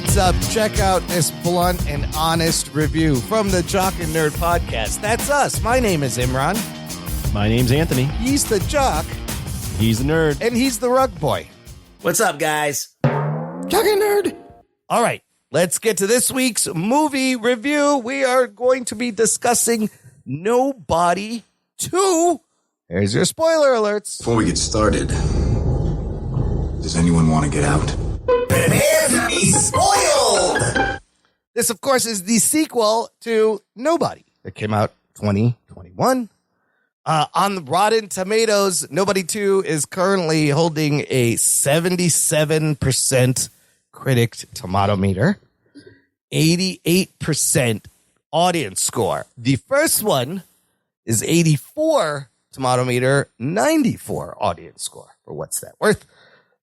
what's up? Check out this blunt and honest review from the Jock and Nerd Podcast. That's us. My name is Imran. My name's Anthony. He's the jock. He's the nerd. And he's the rug boy. What's up, guys? Jock and Nerd. All right, let's get to this week's movie review. We are going to be discussing Nobody 2. Here's your spoiler alerts. Before we get started, does anyone want to get out? Prepare to be spoiled! This, of course, is the sequel to Nobody that came out 2021. On the Rotten Tomatoes, Nobody 2 is currently holding a 77% critic tomato meter, 88% audience score. The first one is 84 tomato meter, 94 audience score. For what's that worth?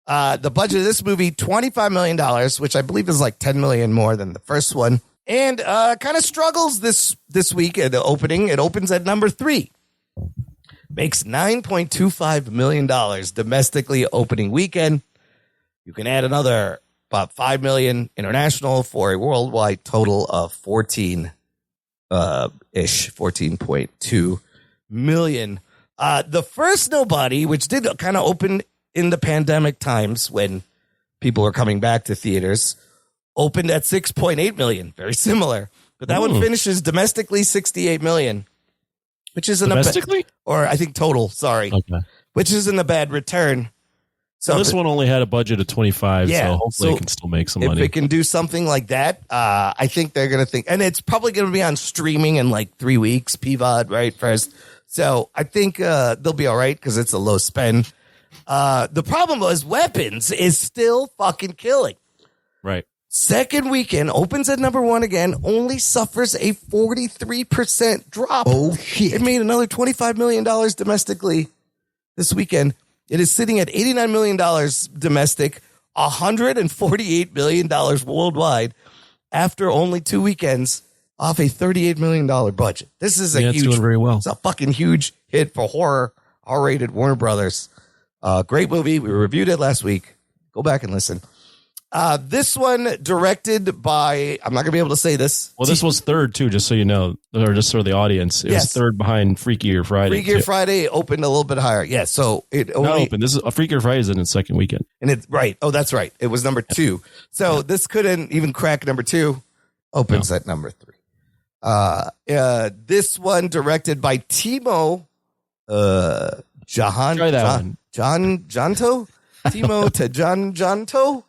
The budget of this movie, $25 million, which I believe is like $10 million more than the first one. And kind of struggles this week at the opening. It opens at number 3. Makes $9.25 million domestically opening weekend. You can add another about $5 million international for a worldwide total of 14.2 million. The first Nobody, which did kind of open in the pandemic times when people were coming back to theaters, opened at 6.8 million. Very similar. But that one finishes domestically 68 million. Which isn't domestically? Or I think total, sorry. Okay. Which isn't a bad return. So this one only had a budget of 25, yeah, so hopefully it can still make some money. If it can do something like that, I think they're going to think, and it's probably going to be on streaming in like 3 weeks, PVOD, right, first. So I think they'll be all right because it's a low spend. The problem was Weapons is still fucking killing. Right. Second weekend, opens at number 1 again, only suffers a 43% drop. Oh, shit. It made another $25 million domestically this weekend. It is sitting at $89 million domestic, $148 million worldwide after only 2 weekends off a $38 million budget. This is it's doing very well. It's a fucking huge hit for horror, R-rated Warner Brothers. Great movie. We reviewed it last week. Go back and listen. This one directed by, I'm not going to be able to say this. Well, this was third, too, just so you know, or just for the audience. It was third behind Freakier Friday. Freakier Friday opened a little bit higher. Yeah, so it only not open. This is Freakier Friday is in its second weekend. And it's right. Oh, that's right. It was number 2. So this couldn't even crack number 2. Opens at number 3. This one directed by Timo Try that one. Janto? Timo Janto?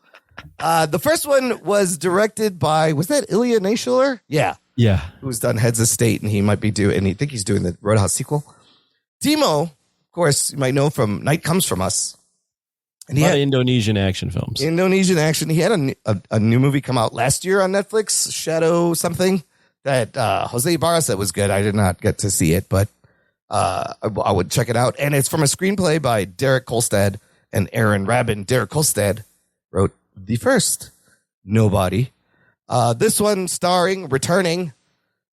The first one was directed by, was that Ilya Naishuller? Yeah. Yeah. Who's done Heads of State, and he might be doing, and I think he's doing the Roadhouse sequel. Timo, of course, you might know from Night Comes From Us. And he had Indonesian action films. Indonesian action. He had a new movie come out last year on Netflix, Shadow something, that Jose Ibarra said was good. I did not get to see it, but I would check it out. And it's from a screenplay by Derek Kolstad and Aaron Rabin. Derek Kolstad wrote the first Nobody. This one returning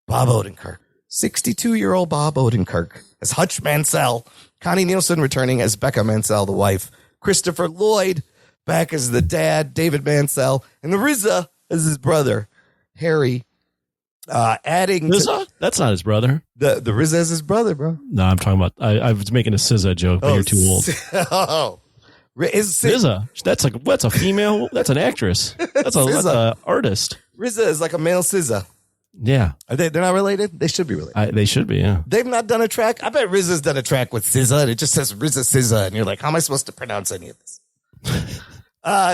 Bob Odenkirk. 62-year-old Bob Odenkirk as Hutch Mansell. Connie Nielsen returning as Becca Mansell, the wife. Christopher Lloyd back as the dad, David Mansell. And the RZA as his brother, Harry. Adding RZA? That's not his brother. The RZA is his brother, bro. No, I'm talking about, I was making a SZA joke, but you're too old. Oh. RZA? That's a female. That's an actress. That's a artist. RZA is like a male SZA. Yeah. They're not related? They should be related. They should be, yeah. They've not done a track. I bet RZA's done a track with SZA, and it just says RZA SZA, and you're like, how am I supposed to pronounce any of this?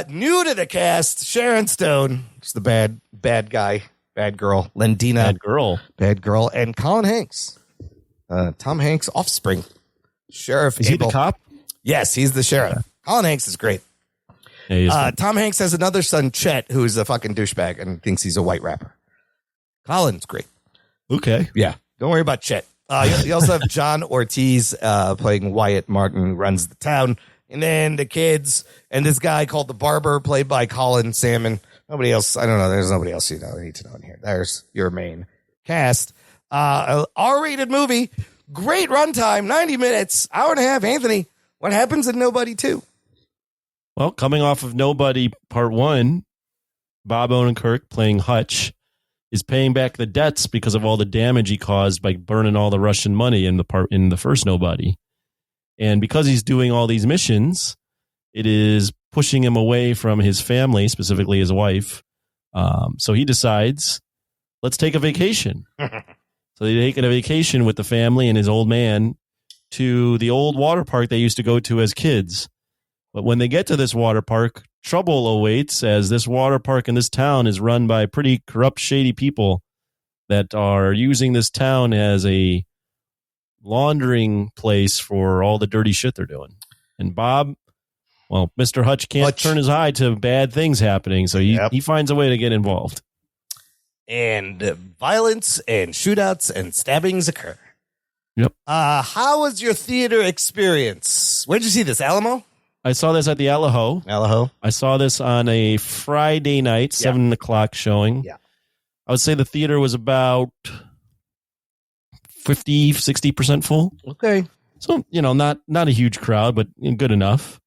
New to the cast, Sharon Stone. She's the bad guy, bad girl. Lendina. Bad girl. And Colin Hanks. Tom Hanks' offspring. Sheriff Is he the cop? Yes, he's the sheriff. Yeah. Colin Hanks is great. Yeah, Tom Hanks has another son, Chet, who's a fucking douchebag and thinks he's a white rapper. Colin's great. Okay. Yeah. Don't worry about Chet. You also have John Ortiz playing Wyatt Martin, who runs the town. And then the kids and this guy called the Barber, played by Colin Salmon. Nobody else. I don't know. There's nobody else you need to know in here. There's your main cast. R-rated movie. Great runtime. 90 minutes. Hour and a half. Anthony, what happens in Nobody 2? Well, coming off of Nobody Part 1, Bob Odenkirk, playing Hutch, is paying back the debts because of all the damage he caused by burning all the Russian money in the first Nobody. And because he's doing all these missions, it is pushing him away from his family, specifically his wife. So he decides, let's take a vacation. So they take a vacation with the family and his old man to the old water park they used to go to as kids. But when they get to this water park, trouble awaits, as this water park in this town is run by pretty corrupt, shady people that are using this town as a laundering place for all the dirty shit they're doing. And Bob, well, Mr. Hutch can't turn his eye to bad things happening, so he finds a way to get involved. And violence and shootouts and stabbings occur. Yep. How was your theater experience? Where'd you see this, Alamo? I saw this at the Alaho. I saw this on a Friday night, 7 o'clock showing. Yeah. I would say the theater was about 50, 60% full. Okay. So, not a huge crowd, but good enough.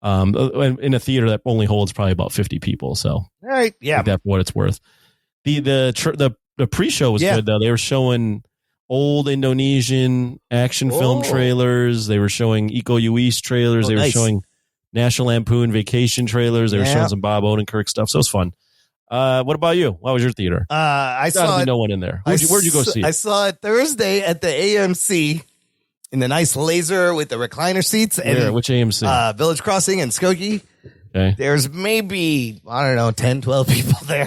In a theater that only holds probably about 50 people. So, all right. Yeah. I think that's what it's worth. The pre-show was good, though. They were showing old Indonesian action film trailers. They were showing Iko Uwais trailers. They were showing National Lampoon Vacation trailers. They were showing some Bob Odenkirk stuff. So it was fun. What about you? What was your theater? I saw no one in there. Where'd you go see it? I saw it Thursday at the AMC in the nice laser with the recliner seats. And, which AMC? Village Crossing and Skokie. Okay. There's maybe, 10, 12 people there.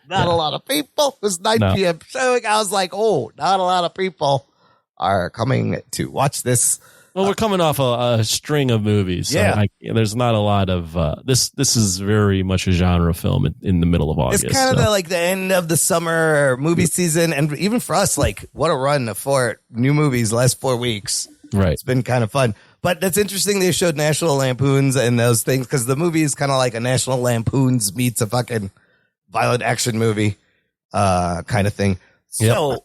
Not a lot of people. It was 9 p.m. showing. I was like, not a lot of people are coming to watch this. Well, we're coming off a string of movies. So there's not a lot of this. This is very much a genre film in the middle of August. It's kind of the end of the summer movie season, and even for us, what a run for new movies last 4 weeks. Right, it's been kind of fun. But that's interesting. They showed National Lampoons and those things because the movie is kind of like a National Lampoons meets a fucking violent action movie kind of thing. So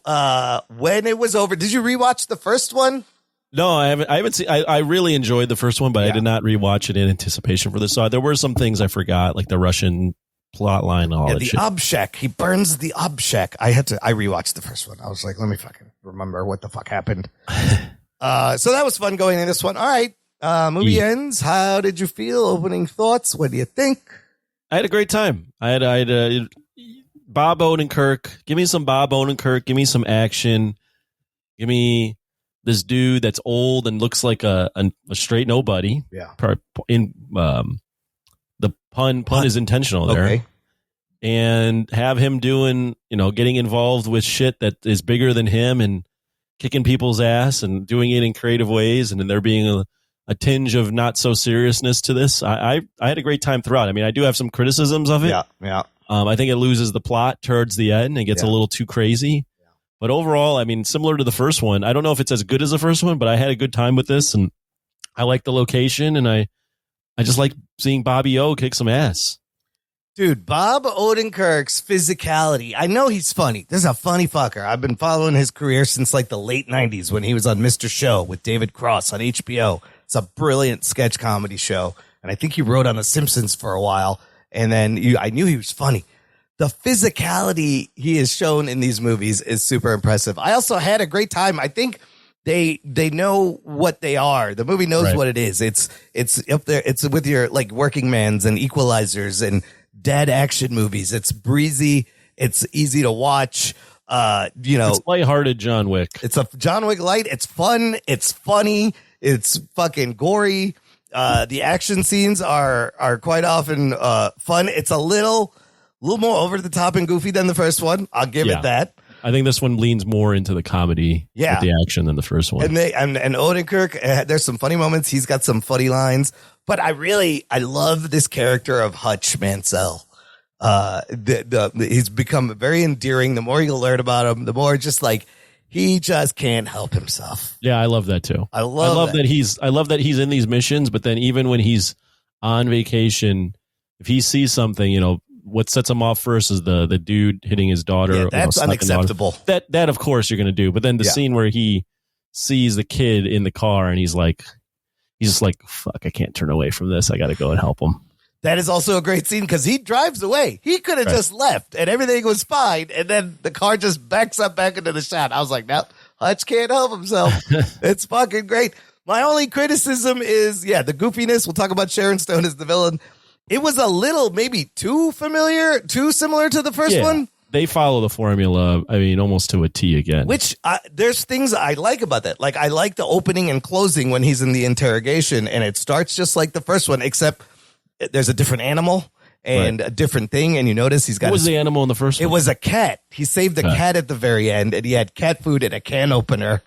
when it was over, did you rewatch the first one? No, I haven't seen. I really enjoyed the first one, but I did not rewatch it in anticipation for this. So there were some things I forgot, like the Russian plot line and all that the shit. Obshek. He burns the Obshek. I rewatched the first one. I was like, let me fucking remember what the fuck happened. So that was fun going in this one. All right. Movie ends. How did you feel? Opening thoughts. What do you think? I had a great time. I had Bob Odenkirk. Give me some Bob Odenkirk. Give me some action. Give me this dude that's old and looks like a straight nobody. Yeah. The pun is intentional there. Okay. And have him doing, getting involved with shit that is bigger than him and kicking people's ass and doing it in creative ways. And then there being a tinge of not so seriousness to this. I had a great time throughout. I mean, I do have some criticisms of it. Yeah. I think it loses the plot towards the end and gets a little too crazy. But overall, I mean, similar to the first one, I don't know if it's as good as the first one, but I had a good time with this, and I like the location, and I just like seeing Bobby O kick some ass. Dude, Bob Odenkirk's physicality. I know he's funny. This is a funny fucker. I've been following his career since the late 90s when he was on Mr. Show with David Cross on HBO. It's a brilliant sketch comedy show, and I think he wrote on The Simpsons for a while, and then I knew he was funny. The physicality he has shown in these movies is super impressive. I also had a great time. I think they know what they are. The movie knows what it is. It's up there. It's with your Working Man's and Equalizers and dad action movies. It's breezy. It's easy to watch. It's lighthearted John Wick. It's a John Wick light. It's fun. It's funny. It's fucking gory. The action scenes are quite often fun. It's a little more over the top and goofy than the first one. I'll give it that. I think this one leans more into the comedy with the action than the first one. And Odenkirk, there's some funny moments. He's got some funny lines. But I love this character of Hutch Mansell. He's become very endearing. The more you learn about him, the more he just can't help himself. Yeah, I love that too. I love that he's in these missions, but then even when he's on vacation, if he sees something, what sets him off first is the dude hitting his daughter. Yeah, that's unacceptable. That of course you're going to do. But then the scene where he sees the kid in the car and he's just like, fuck, I can't turn away from this. I got to go and help him. That is also a great scene because he drives away. He could have just left and everything was fine. And then the car just backs up back into the shot. I was like, no, Hutch can't help himself. It's fucking great. My only criticism is, the goofiness. We'll talk about Sharon Stone as the villain. It was a little maybe too similar to the first one. They follow the formula, I mean, almost to a T again. Which there's things I like about that. Like I like the opening and closing when he's in the interrogation and it starts just like the first one, except there's a different animal and a different thing. And you notice he's got. What was the animal in the first one? It was a cat. He saved the cat at the very end and he had cat food and a can opener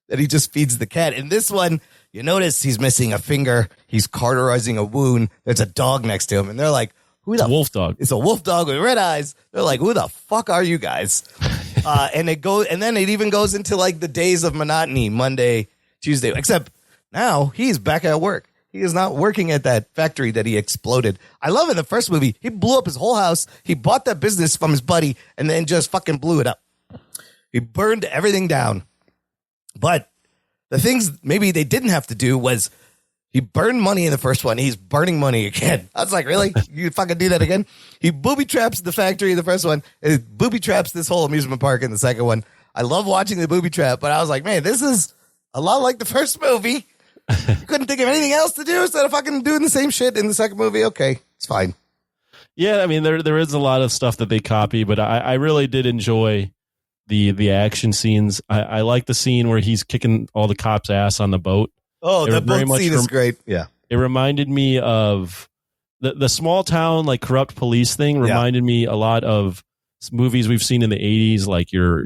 that he just feeds the cat. In this one, you notice he's missing a finger. He's cauterizing a wound. There's a dog next to him and they're like, it's a wolf dog. It's a wolf dog with red eyes. They're like, who the fuck are you guys? And then it even goes into like the days of monotony, Monday, Tuesday, except now he's back at work. He is not working at that factory that he exploded. I love in the first movie, he blew up his whole house. He bought that business from his buddy and then just fucking blew it up. He burned everything down. But the things maybe they didn't have to do was he burned money in the first one. He's burning money again. I was like, really? You fucking do that again? He booby traps the factory in the first one. And he booby traps this whole amusement park in the second one. I love watching the booby trap, but I was like, man, this is a lot like the first movie. You couldn't think of anything else to do instead of fucking doing the same shit in the second movie. Okay, it's fine. Yeah, I mean, there is a lot of stuff that they copy, but I really did enjoy the action scenes. I like the scene where he's kicking all the cops' ass on the boat. Oh, the boat scene is great. Yeah. It reminded me of the small town, like corrupt police thing reminded me a lot of movies we've seen in the 80s, like your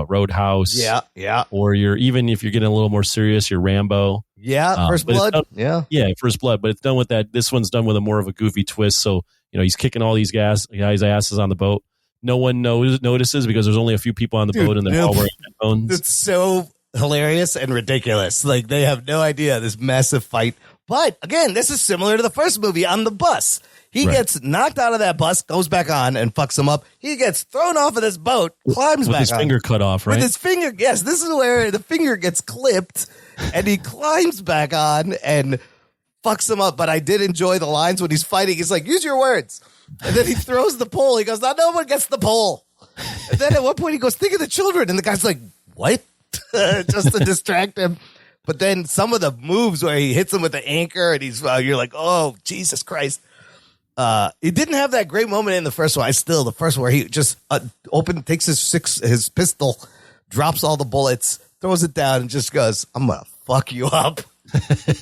Roadhouse. Yeah. Or even if you're getting a little more serious, your Rambo. Yeah. First Blood. Yeah, First Blood. But it's done with that. This one's done with a more of a goofy twist. So, he's kicking all these guys' asses on the boat. No one notices because there's only a few people on the boat and they're all wearing headphones. It's so hilarious and ridiculous. Like they have no idea this massive fight. But again, this is similar to the first movie on the bus. He gets knocked out of that bus, goes back on and fucks him up. He gets thrown off of this boat, climbs back on. With his finger cut off, right? With his finger, yes. This is where the finger gets clipped and he climbs back on and fucks him up. But I did enjoy the lines when he's fighting. He's like, use your words. And then he throws the pole. He goes, now no one gets the pole. And then at one point he goes, think of the children. And the guy's like, what? Just to distract him. But then some of the moves where he hits him with the anchor and you're like, oh, Jesus Christ. He didn't have that great moment in the first one. The first one where he just takes his pistol, drops all the bullets, throws it down and just goes, I'm going to fuck you up.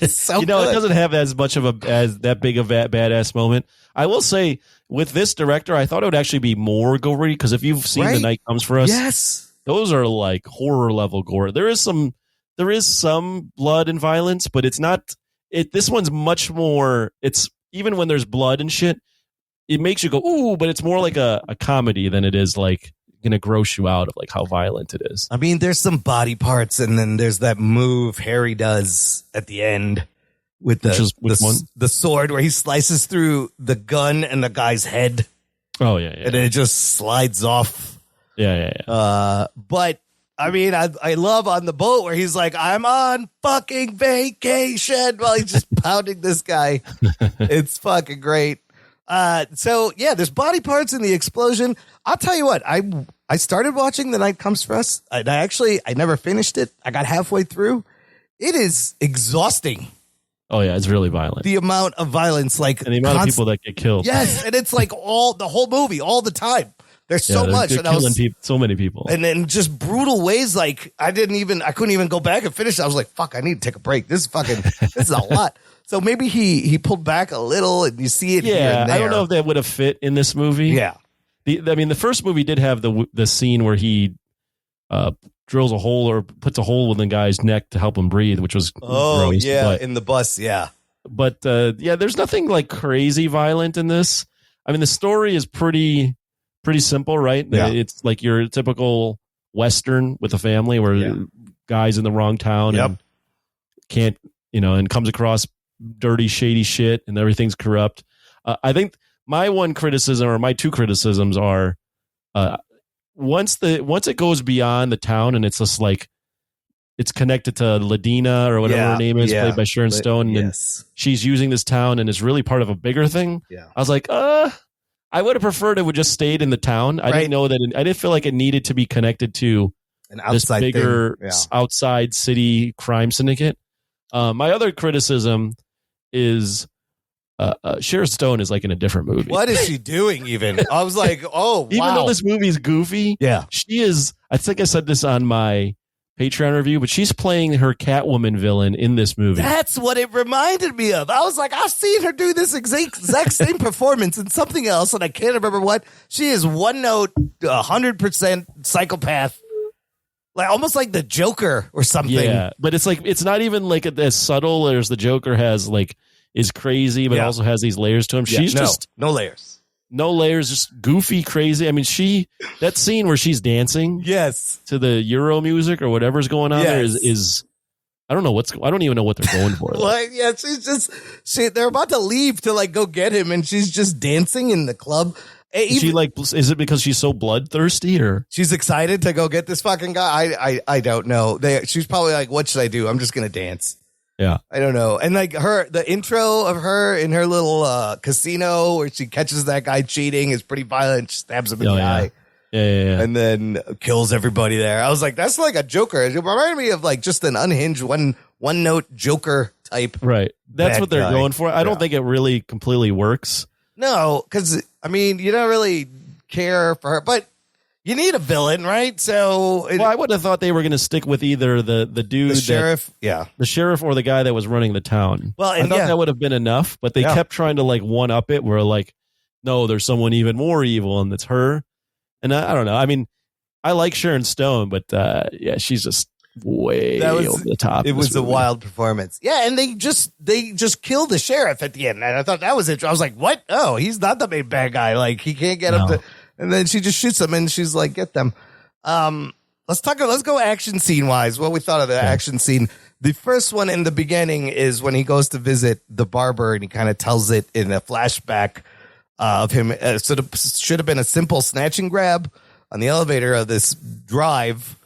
So it doesn't have as much of as that big of a badass moment. I will say with this director, I thought it would actually be more gory because if you've seen The Night Comes for Us, yes, those are like horror level gore. There is some blood and violence, but it's not. This one's much more. It's even when there's blood and shit, it makes you go ooh, but it's more like a comedy than it is like gonna gross you out of like how violent it is. I mean, there's some body parts, and then there's that move Harry does at the end with the sword where he slices through the gun and the guy's head. Oh yeah, and then it just slides off. Yeah. But I mean, I love on the boat where he's like, I'm on fucking vacation while he's just pounding this guy. It's fucking great. So yeah, there's body parts in the explosion. I'll tell you what, I started watching The Night Comes for Us. I never finished it. I got halfway through. It is exhausting. Oh yeah, it's really violent. The amount of violence, and the amount of people that get killed. Yes, and it's like the whole movie, all the time. There's so much. They're killing so many people. And then just brutal ways. Like I couldn't even go back and finish. I was like, fuck, I need to take a break. This is a lot. So maybe he pulled back a little and you see it. Yeah. Here and there. I don't know if that would have fit in this movie. Yeah. The first movie did have the scene where he drills a hole or puts a hole in the guy's neck to help him breathe, which was gross. Yeah, in the bus, yeah. But there's nothing like crazy violent in this. I mean, the story is pretty simple, right? Yeah. It's like your typical Western with a family where guy's in the wrong town and can't, and comes across dirty, shady shit and everything's corrupt. I think my one criticism or my two criticisms are once it goes beyond the town and it's just like it's connected to Ladina or whatever her name is, played by Sharon Stone. Yes. And she's using this town and it's really part of a bigger thing. Yeah. I was like, I would have preferred it would just stayed in the town. I didn't know that. I didn't feel like it needed to be connected to An outside this bigger thing. Yeah. outside city crime syndicate. My other criticism is Sharon Stone is like in a different movie. What is she doing even? I was like, oh, wow. Even though this movie is goofy, she is, I think I said this on my Patreon review, but she's playing her Catwoman villain in this movie. That's what it reminded me of. I was like, I've seen her do this exact same performance in something else, and I can't remember what. She is one note, 100% psychopath. Like almost like the Joker or something. Yeah, but it's like it's not even like as subtle as the Joker has, like is crazy, but also has these layers to him. She's just no layers. No layers, just goofy, crazy. I mean, that scene where she's dancing to the Euro music or whatever's going on there is I don't know I don't even know what they're going for. Like, they're about to leave to like go get him, and she's just dancing in the club. Is it because she's so bloodthirsty, or she's excited to go get this fucking guy? I don't know. She's probably like, what should I do? I'm just gonna dance. Yeah, I don't know. And like the intro of her in her little casino where she catches that guy cheating is pretty violent. She stabs him in the eye. Yeah. And then kills everybody there. I was like, that's like a Joker. It reminded me of like just an unhinged one note Joker type. Right. That's what they're going for. I don't think it really completely works. No, because I mean, you don't really care for her, but you need a villain, right? So, I would have thought they were going to stick with either the dude, the sheriff, the sheriff, or the guy that was running the town. Well, I thought that would have been enough, but they kept trying to like one up it. Where like, no, there's someone even more evil, and it's her. And I don't know. I mean, I like Sharon Stone, but she's just way over the top. It was a wild performance. Yeah, and they just killed the sheriff at the end, and I thought that was it. I was like, what? Oh, he's not the main bad guy. Like he can't get him to. And then she just shoots him, and she's like, "Get them." Let's go action scene wise. What we thought of the action scene. The first one in the beginning is when he goes to visit the barber, and he kind of tells it in a flashback of him. Should have been a simple snatch and grab on the elevator of this drive,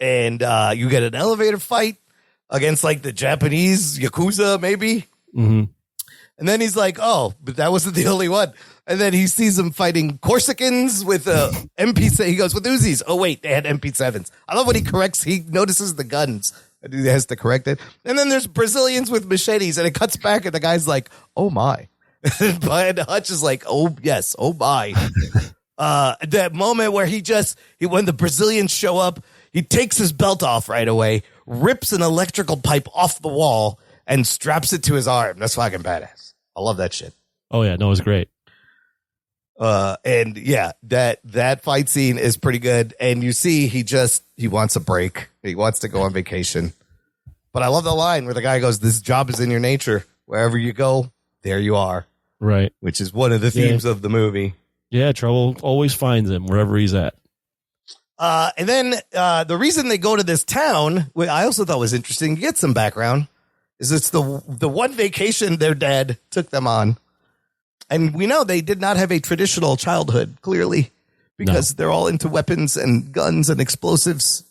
and you get an elevator fight against like the Japanese Yakuza, maybe. Mm-hmm. And then he's like, "Oh, but that wasn't the only one." And then he sees them fighting Corsicans with MP7. He goes, with Uzis. Oh, wait, they had MP7s. I love when he corrects. He notices the guns. He has to correct it. And then there's Brazilians with machetes, and it cuts back, and the guy's like, oh, my. And Hutch is like, oh, yes, oh, my. That moment where when the Brazilians show up, he takes his belt off right away, rips an electrical pipe off the wall, and straps it to his arm. That's fucking badass. I love that shit. Oh, yeah. No, it was great. And yeah, that fight scene is pretty good. And you see, he wants a break. He wants to go on vacation. But I love the line where the guy goes, "This job is in your nature. Wherever you go, there you are." Right. Which is one of the themes of the movie. Yeah. Trouble always finds him wherever he's at. And then, the reason they go to this town, which I also thought was interesting, to get some background, is it's the one vacation their dad took them on. And we know they did not have a traditional childhood, clearly, because they're all into weapons and guns and explosives.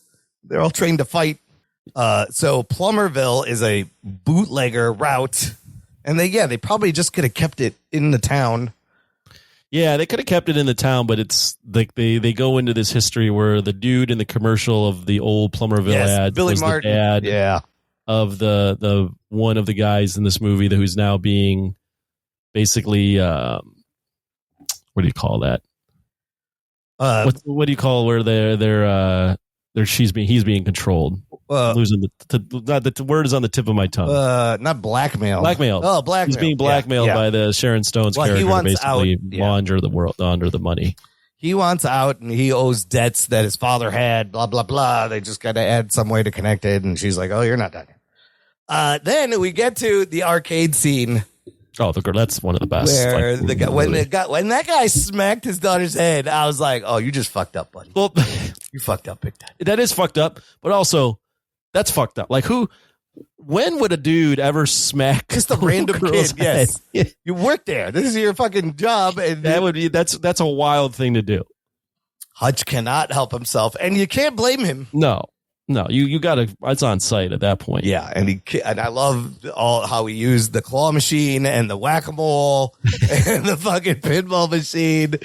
They're all trained to fight. So Plummerville is a bootlegger route. And they probably just could have kept it in the town. Yeah, they could have kept it in the town, but it's like they go into this history where the dude in the commercial of the old Plummerville ad Billy was Martin, the dad of the one of the guys in this movie who's now being basically what do you call that? What do you call where he's being controlled? Losing the word is on the tip of my tongue. Not blackmail. Blackmail. Oh, blackmail. He's being blackmailed by the Sharon Stone's character to basically launder the money. He wants out, and he owes debts that his father had. Blah blah blah. They just got to add some way to connect it, and she's like, "Oh, you're not done yet." Then we get to the arcade scene. Oh, that's one of the best. Where when that guy smacked his daughter's head, I was like, "Oh, you just fucked up, buddy. Well, you fucked up big time." That is fucked up, but also that's fucked up. Like when would a dude ever smack just a random kid? Yes, you work there. This is your fucking job, and that's a wild thing to do. Hutch cannot help himself, and you can't blame him. No, No, you got to. It's on site at that point. Yeah, and I love all how he used the claw machine and the whack-a-mole and the fucking pinball machine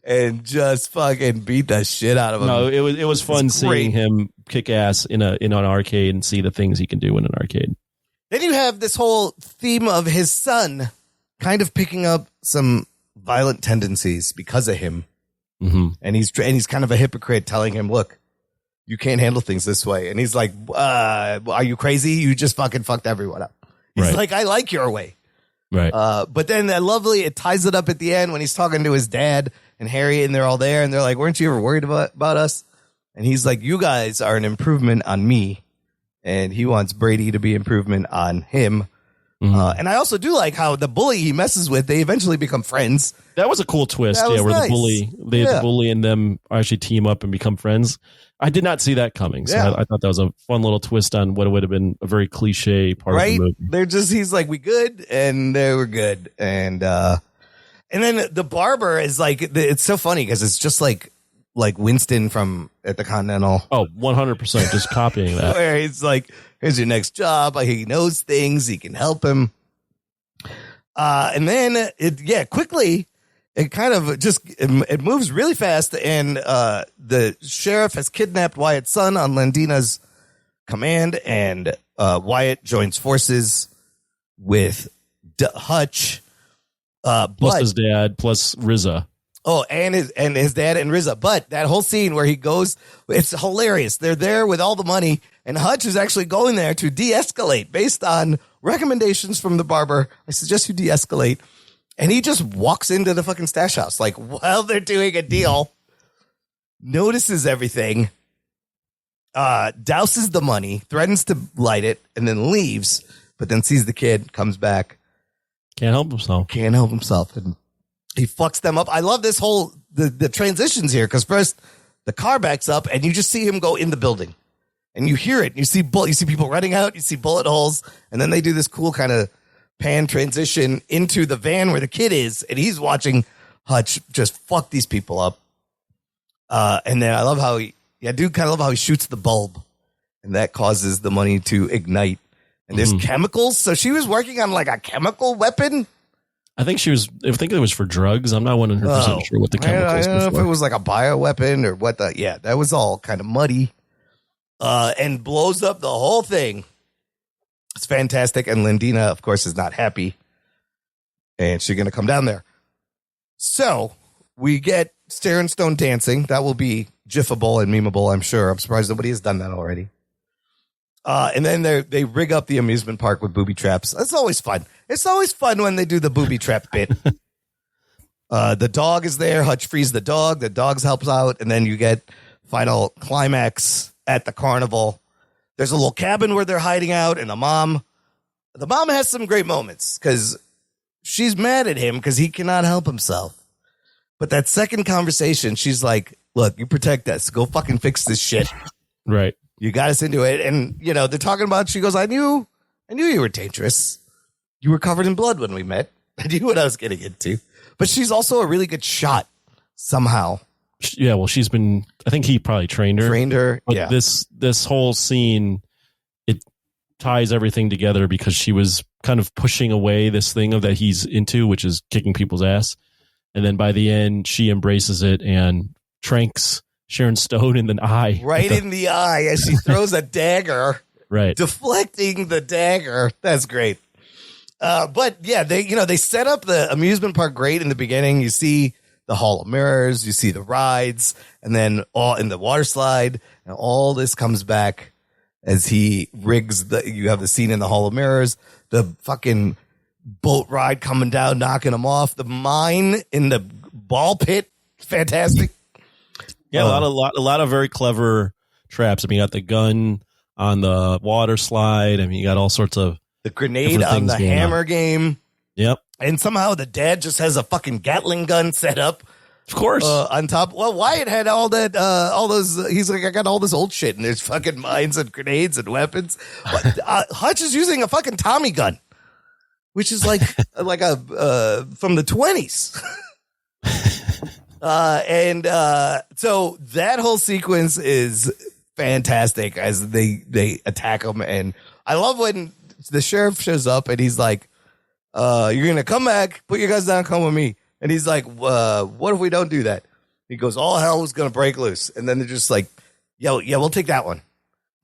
and just fucking beat the shit out of him. No, it was fun seeing him kick ass in an arcade and see the things he can do in an arcade. Then you have this whole theme of his son kind of picking up some violent tendencies because of him. Mm-hmm. And he's kind of a hypocrite telling him, look, you can't handle things this way. And he's like, are you crazy? You just fucking fucked everyone up. He's like, I like your way. Right. But then it ties it up at the end when he's talking to his dad and Harry, and they're all there, and they're like, weren't you ever worried about us? And he's like, you guys are an improvement on me. And he wants Brady to be improvement on him. Mm-hmm. And I also do like how the bully he messes with, they eventually become friends. That was a cool twist. Where nice. The bully and them actually team up and become friends. I did not see that coming. So I thought that was a fun little twist on what would have been a very cliche part of the movie. He's like, we good. And they were good. And then the barber is like, it's so funny because it's just like Winston from at the Continental. Oh, 100% just copying that. Where he's like, here's your next job. He knows things. He can help him. And then quickly, it kind of it moves really fast. And the sheriff has kidnapped Wyatt's son on Landina's command. And Wyatt joins forces with Hutch. Plus his dad, plus RZA. Oh, and his dad and RZA. But that whole scene where he goes, it's hilarious. They're there with all the money, and Hutch is actually going there to de-escalate based on recommendations from the barber. I suggest you de-escalate. And he just walks into the fucking stash house, like, while they're doing a deal, notices everything, douses the money, threatens to light it, and then leaves, but then sees the kid, comes back. Can't help himself. And he fucks them up. I love this whole the transitions here because first the car backs up and you just see him go in the building and you hear it. You see people running out. You see bullet holes, and then they do this cool kind of pan transition into the van where the kid is, and he's watching Hutch just fuck these people up. And then I love how I do kind of love how he shoots the bulb, and that causes the money to ignite. And there's chemicals, so she was working on like a chemical weapon. I think it was for drugs. I'm not 100% sure what the chemicals were. I don't know if it was like a bioweapon or what that was all kind of muddy. And blows up the whole thing. It's fantastic. And Landina, of course, is not happy. And she's going to come down there. So we get Stare and Stone dancing. That will be gifable and memeable, I'm sure. I'm surprised nobody has done that already. And then they rig up the amusement park with booby traps. That's always fun. It's always fun when they do the booby trap bit. The dog is there. Hutch frees the dog. The dog helps out. And then you get final climax at the carnival. There's a little cabin where they're hiding out. And the mom has some great moments because she's mad at him because he cannot help himself. But that second conversation, she's like, look, you protect us. Go fucking fix this shit. Right. You got us into it. And, they're talking about, she goes, I knew you were dangerous. You were covered in blood when we met. I knew what I was getting into. But she's also a really good shot somehow. Yeah, well, I think he probably trained her. But yeah. This whole scene, it ties everything together because she was kind of pushing away this thing that he's into, which is kicking people's ass. And then by the end, she embraces it and tranks Sharon Stone in the eye. Right in the eye as she throws a dagger. Right. Deflecting the dagger. That's great. But yeah, they set up the amusement park great in the beginning. You see the Hall of Mirrors, you see the rides, and then all in the water slide, and all this comes back as he rigs you have the scene in the Hall of Mirrors, the fucking boat ride coming down, knocking him off, the mine in the ball pit. Fantastic. Yeah, a lot of very clever traps. I mean, you got the gun on the water slide. I mean, you got all sorts of the grenade on the hammer game. Yep. And somehow the dad just has a fucking Gatling gun set up. Of course. On top. Well, Wyatt had all that, all those. He's like, I got all this old shit, and there's fucking mines and grenades and weapons. Hutch is using a fucking Tommy gun, which is like a from the 20s. So that whole sequence is fantastic as they attack him. And I love when the sheriff shows up and he's like, you're going to come back, put your guns down, come with me. And he's like, what if we don't do that? He goes, all hell is going to break loose. And then they're just like, yeah, we'll take that one.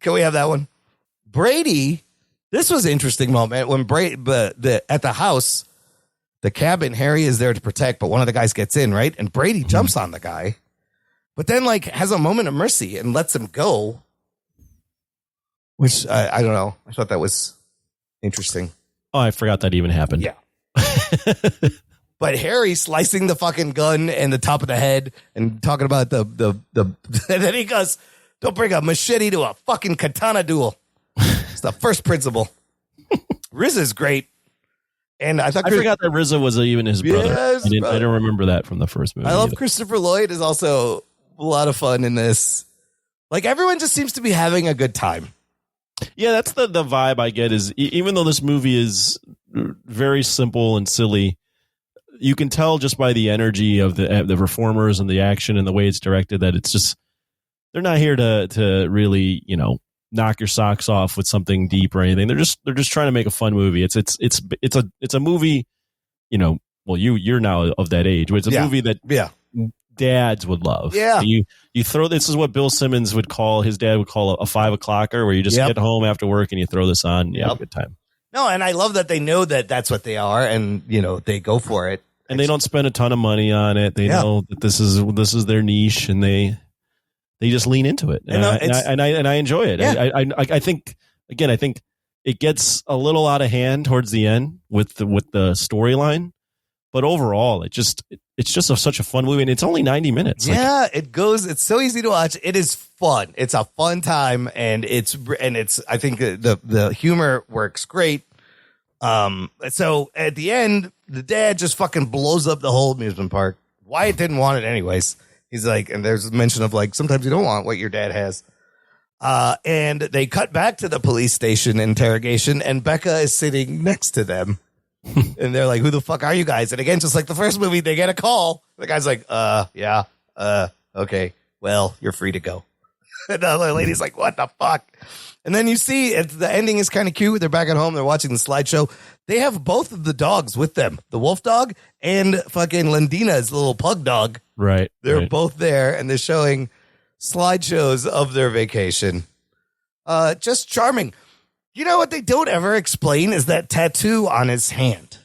Can we have that one? Brady, this was an interesting moment when at the house, the cabin, Harry is there to protect, but one of the guys gets in, right? And Brady jumps on the guy, but then like has a moment of mercy and lets him go, which I don't know. I thought that was interesting. Oh, I forgot that even happened. Yeah. But Harry slicing the fucking gun in the top of the head and talking about the and then he goes, don't bring a machete to a fucking katana duel. It's the first principle. RZA's great. And I forgot that RZA was even his brother. Yes, I didn't remember that from the first movie. I love either. Christopher Lloyd is also a lot of fun in this. Like everyone just seems to be having a good time. Yeah, that's the vibe I get is even though this movie is very simple and silly, you can tell just by the energy of the performers and the action and the way it's directed that it's just they're not here to really, knock your socks off with something deep or anything. They're just trying to make a fun movie. It's a movie, well you're now of that age, but it's a movie that dads would love. Yeah. You throw this is what Bill Simmons would call his dad would call a 5 o'clocker where you just get home after work and you throw this on and you have a good time. No, and I love that they know that that's what they are and they go for it. And they don't spend a ton of money on it. They know that this is their niche, and they just lean into it. And I enjoy it. Yeah. I think it gets a little out of hand towards the end with the storyline, but overall, it's just such a fun movie, and it's only 90 minutes. Yeah, it's so easy to watch. It is fun. It's a fun time, and it's I think the humor works great. So at the end, the dad just fucking blows up the whole amusement park. Wyatt didn't want it anyways. He's like, and there's a mention of like, sometimes you don't want what your dad has. And they cut back to the police station interrogation, and Becca is sitting next to them. And they're like, who the fuck are you guys? And again, just like the first movie, they get a call. The guy's like, okay, well, you're free to go. And the other lady's like, what the fuck? And then you see the ending is kind of cute. They're back at home. They're watching the slideshow. They have both of the dogs with them, the wolf dog and fucking Lindina's little pug dog. Right. They're both there, and they're showing slideshows of their vacation. Just charming. You know what they don't ever explain is that tattoo on his hand.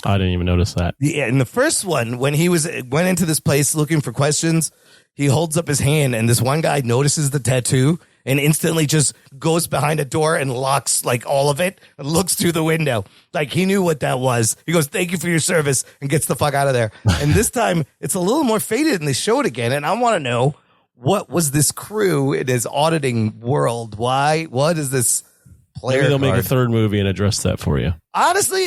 I didn't even notice that. Yeah, in the first one, when he went into this place looking for questions, he holds up his hand, and this one guy notices the tattoo and instantly just goes behind a door and locks like all of it and looks through the window. Like he knew what that was. He goes, thank you for your service, and gets the fuck out of there. And this time it's a little more faded, and they show it again. And I want to know, what was this crew in his auditing world? Why? What is this player Maybe they'll card? make a third movie and address that for you. Honestly,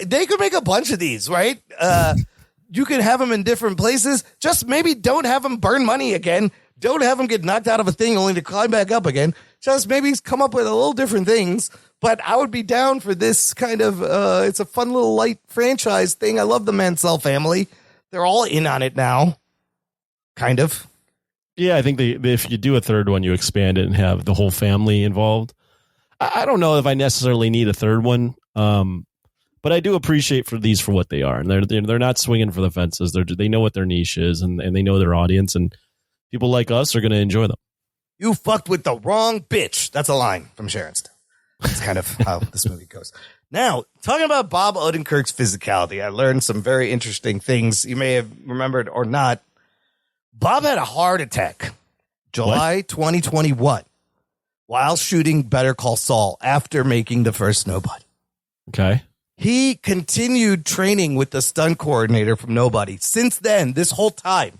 they could make a bunch of these, right? You could have them in different places. Just maybe don't have them burn money again. Don't have them get knocked out of a thing only to climb back up again. Just maybe come up with a little different things. But I would be down for this kind of, it's a fun little light franchise thing. I love the Mansell family. They're all in on it now. Kind of. Yeah, I think if you do a third one, you expand it and have the whole family involved. I don't know if I necessarily need a third one, but I do appreciate these for what they are, and they're not swinging for the fences. They know what their niche is, and they know their audience, and people like us are going to enjoy them. You fucked with the wrong bitch. That's a line from Sharon Stone. That's kind of how this movie goes. Now, talking about Bob Odenkirk's physicality, I learned some very interesting things you may have remembered or not. Bob had a heart attack July 2021 while shooting Better Call Saul after making the first Nobody. Okay. He continued training with the stunt coordinator from Nobody. Since then, this whole time,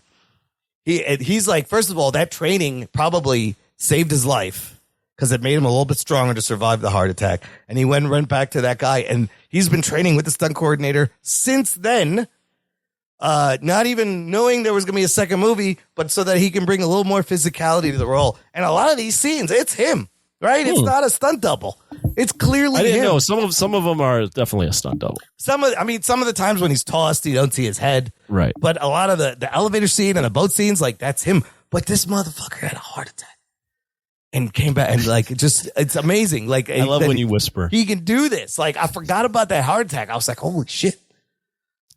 he's like, first of all, that training probably saved his life because it made him a little bit stronger to survive the heart attack. And he went back to that guy, and he's been training with the stunt coordinator since then. Not even knowing there was going to be a second movie, but so that he can bring a little more physicality to the role. And a lot of these scenes, it's him, right? It's not a stunt double. It's clearly I didn't him. know. Some of them are definitely a stunt double. Some of the times when he's tossed, you don't see his head. Right. But a lot of the elevator scene and the boat scenes, like that's him. But this motherfucker had a heart attack. and came back and like it's amazing. Like I love when you whisper. He can do this. Like I forgot about that heart attack. I was like, holy shit.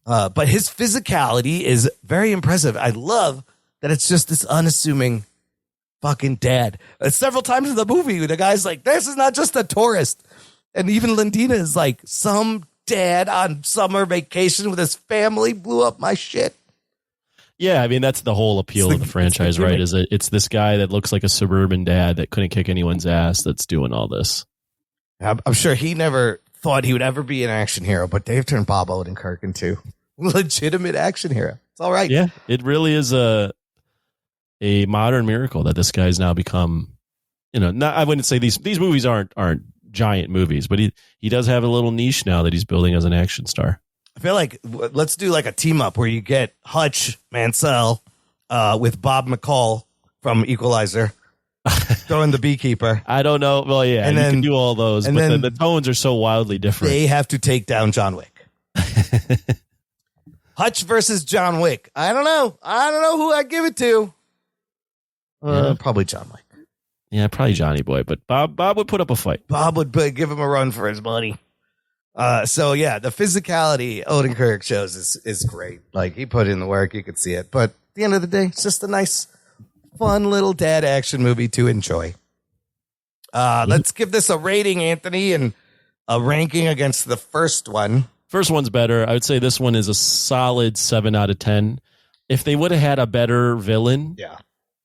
But his physicality is very impressive. I love that it's just this unassuming fucking dad. Several times in the movie, the guy's like, this is not just a tourist. And even Lindina is like, some dad on summer vacation with his family blew up my shit. Yeah, I mean, that's the whole appeal of the franchise, right? Is that it's this guy that looks like a suburban dad that couldn't kick anyone's ass that's doing all this. I'm sure he never thought he would ever be an action hero, but they've turned Bob Odenkirk into legitimate action hero. It's all right. Yeah, it really is a modern miracle that this guy's now become, I wouldn't say these movies aren't giant movies, but he does have a little niche now that he's building as an action star. I feel like let's do like a team up where you get Hutch Mansell with Bob McCall from Equalizer throwing the beekeeper. I don't know. Well, yeah, and you can do all those, but then the tones are so wildly different. They have to take down John Wick. Hutch versus John Wick. I don't know who I'd give it to. Probably John Wick. Yeah, probably Johnny Boy, but Bob would put up a fight. Bob would give him a run for his money. So yeah, the physicality Odenkirk shows is great. Like he put in the work, you could see it. But at the end of the day, it's just a nice, fun little dad action movie to enjoy. Let's give this a rating, Anthony, and a ranking against the first one. First one's better. I would say this one is a solid 7 out of 10. If they would have had a better villain,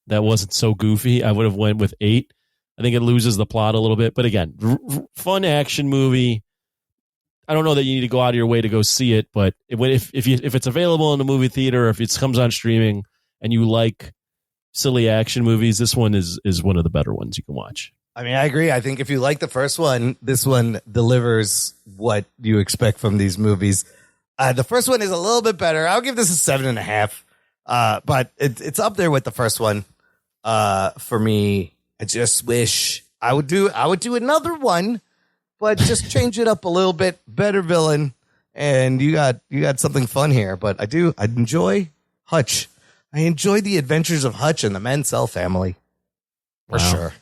that wasn't so goofy, I would have went with 8. I think it loses the plot a little bit, but again, fun action movie. I don't know that you need to go out of your way to go see it, but if it's available in the movie theater, or if it comes on streaming and you like silly action movies, this one is one of the better ones you can watch. I mean, I agree. I think if you like the first one, this one delivers what you expect from these movies. The first one is a little bit better. I'll give this a 7.5. But it's up there with the first one. For me, I just wish I would do another one, but just change it up a little bit. Better villain, and you got something fun here. But I enjoy Hutch. I enjoy the adventures of Hutch and the Mansell family for sure.